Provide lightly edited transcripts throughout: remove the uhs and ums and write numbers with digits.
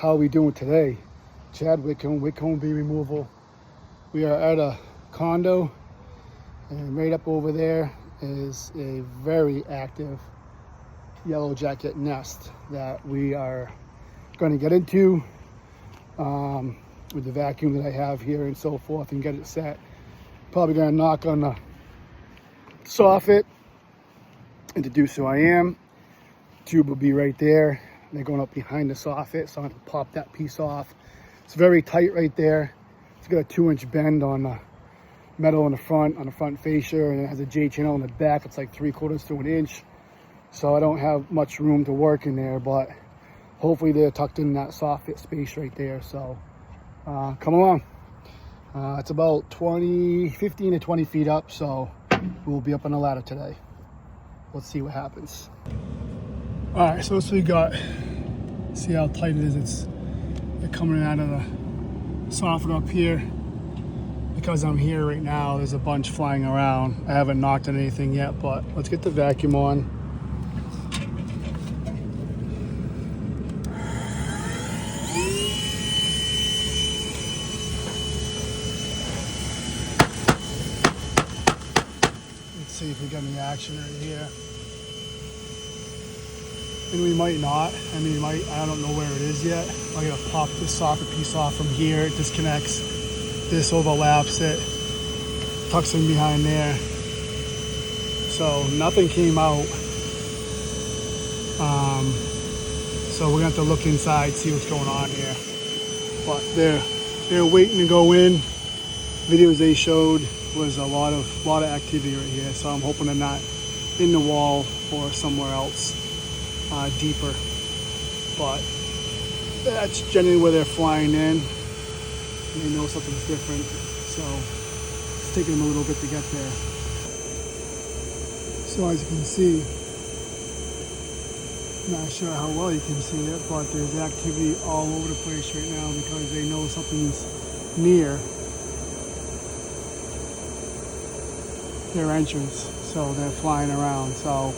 how are we doing today? Chad Whitcomb bee removal. We are at a condo, and right up over there is a very active yellow jacket nest that we are going to get into with the vacuum that I have here and so forth, and get it set. Probably going to knock on the soffit, and to do so I am. Tube will be right there. They're going up behind the soffit, so I'm going to pop that piece off. It's very tight right there. It's got a 2-inch bend on the metal on the front fascia, and it has a J channel in the back. It's like 3/4 to an inch. So I don't have much room to work in there, but hopefully they're tucked in that soffit space right there. So come along. It's about 15 to 20 feet up, so we'll be up on the ladder today. Let's see what happens. All right, so we got, see how tight it is. They're coming out of the soffit up here. Because I'm here right now, there's a bunch flying around. I haven't knocked on anything yet, but let's get the vacuum on. Let's see if we got any action right here. And we might not. I mean, I don't know where it is yet. I gotta pop this socket piece off from here. It disconnects. This overlaps it. Tucks in behind there. So nothing came out. So we're gonna have to look inside, see what's going on here. But they're waiting to go in. Videos they showed was a lot of activity right here. So I'm hoping they're not in the wall or somewhere else. Deeper, but that's generally where they're flying in. They know something's different, so it's taking them a little bit to get there. So as you can see, not sure how well you can see it, but there's activity all over the place right now because they know something's near their entrance, so they're flying around. So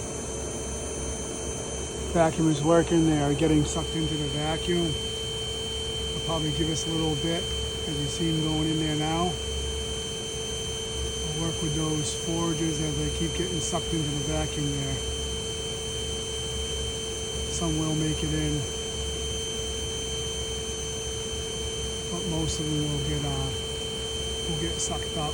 vacuum is working. They are getting sucked into the vacuum. They'll probably give us a little bit as you see them going in there now. I'll work with those forages as they keep getting sucked into the vacuum there. Some will make it in, but most of them will get sucked up.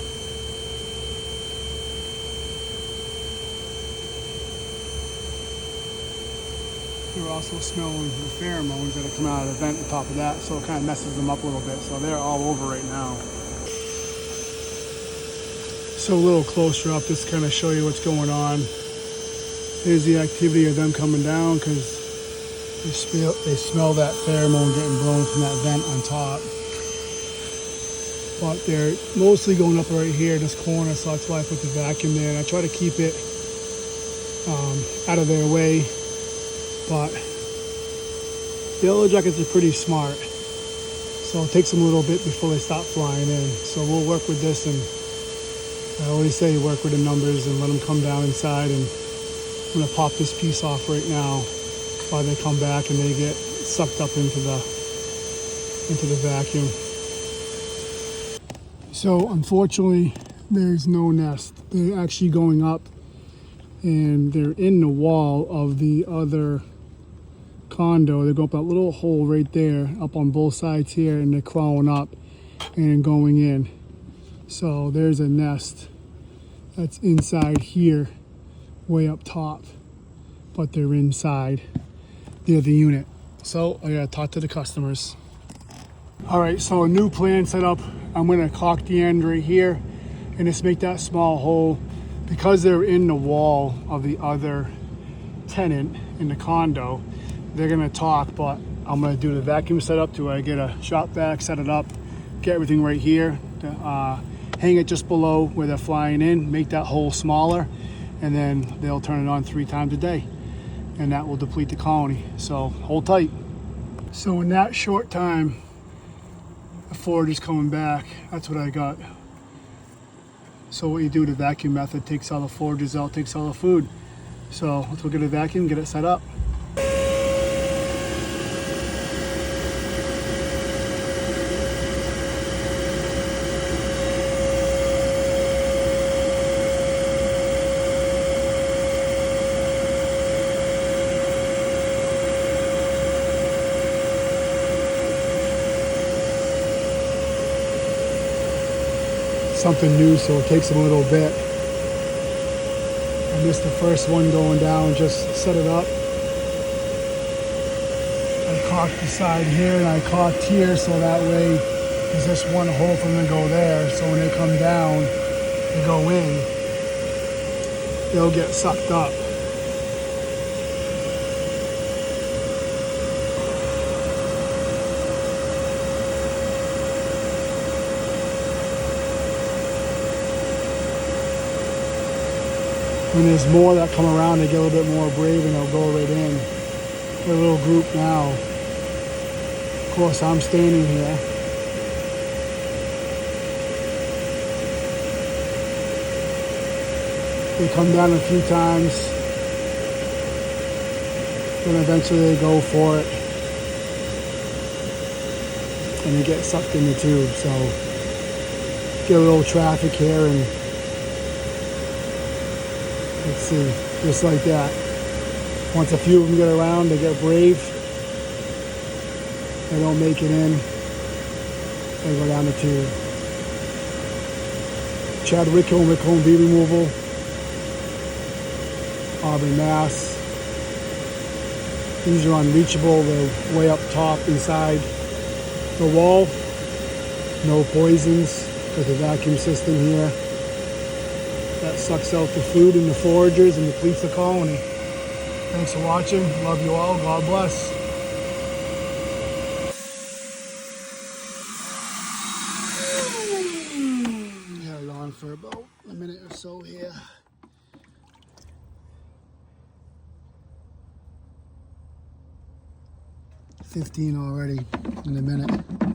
They're also smelling the pheromones that are coming out of the vent on top of that, so it kind of messes them up a little bit. So they're all over right now. So a little closer up, just to kind of show you what's going on. Here's the activity of them coming down because they smell that pheromone getting blown from that vent on top. But they're mostly going up right here, this corner, so that's why I put the vacuum there. And I try to keep it out of their way. But the yellow jackets are pretty smart, so it takes them a little bit before they stop flying in. So we'll work with this, and I always say work with the numbers and let them come down inside. And I'm gonna pop this piece off right now while they come back and they get sucked up into the vacuum. So unfortunately, there's no nest. They're actually going up, and they're in the wall of the other condo. They go up that little hole right there, up on both sides here, and they're crawling up and going in. So there's a nest that's inside here, way up top, but they're inside the other unit. So I gotta talk to the customers. All right, so a new plan set up. I'm gonna caulk the end right here and just make that small hole. Because they're in the wall of the other tenant in the condo, they're gonna talk, but I'm gonna do the vacuum setup to get a shop vac, set it up, get everything right here, hang it just below where they're flying in, make that hole smaller, and then they'll turn it on 3 times a day, and that will deplete the colony. So hold tight. So in that short time, the forage is coming back. That's what I got. So what you do, the vacuum method takes all the forages out, takes all the food. So let's go get a vacuum, get it set up. something new, so it takes them a little bit. I missed the first one going down, just set it up. I caulked the side here and I caulked here, so that way there's just one hole for them to go there. So when they come down, they go in, they'll get sucked up. When there's more that come around, they get a little bit more brave and they'll go right in. They're a little group now. Of course, I'm standing here. They come down a few times, then eventually they go for it, and they get sucked in the tube. So get a little traffic here, and let's see, just like that. Once a few of them get around, they get brave. They don't make it in. They go down the tube. Chad Wickholm bee removal. Auburn, Mass. These are unreachable. They're way up top inside the wall. No poisons with the vacuum system here. That sucks out the food and the foragers and depletes the colony. Thanks for watching. Love you all. God bless. Held on for about a minute or so here. 15 already in a minute.